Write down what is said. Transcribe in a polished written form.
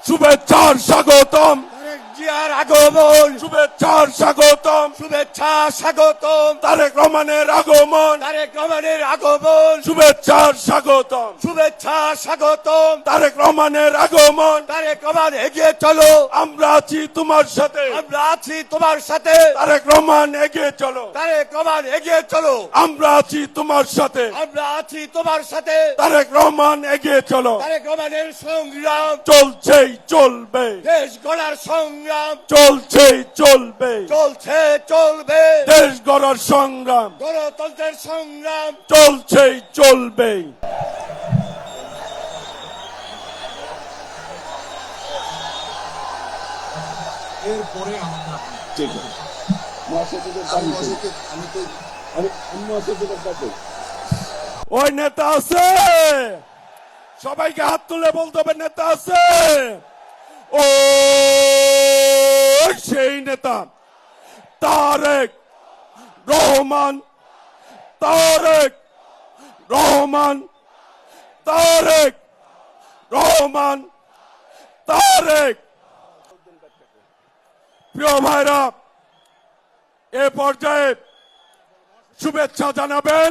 শুভেচ্ছার স্বাগতম, জিয়ার আগমন, শুভেচ্ছার স্বাগতম, শুভেচ্ছা স্বাগতম, তারেক রহমানের আগমন, তারেক রহমানের আগমন, শুভেচ্ছার স্বাগতম, শুভেচ্ছা স্বাগতম, তারেক রহমানের আগমন। তারেক রহমান এগিয়ে চলো, আমরা আছি তোমার সাথে, আমরা আছি তোমার সাথে, তারেক রহমান এগিয়ে চলো, তারেক রহমান এগিয়ে চলো, আমরা আছি তোমার সাথে, আমরা আছি তোমার সাথে, তারেক রহমান এগিয়ে চলো। তারেক রহমানের সংগ্রাম চলছেই চলবে, দেশ গড়ার সংগ্রাম চলছেই চলবে, চলছে চলবে, দেশ গড়ার সংগ্রাম গণতন্ত্রের সংগ্রাম চলছেই চলবে। এরপরে আমরা ওই নেতা আছে, সবাইকে হাত তুলে বলতে হবে নেতা আছে। ও সেই নেতা তারেক রহমান, তারেক রহমান, তারেক রহমান, তারেক। প্রিয় ভাইরা, এ পর্যায়ে শুভেচ্ছা জানাবেন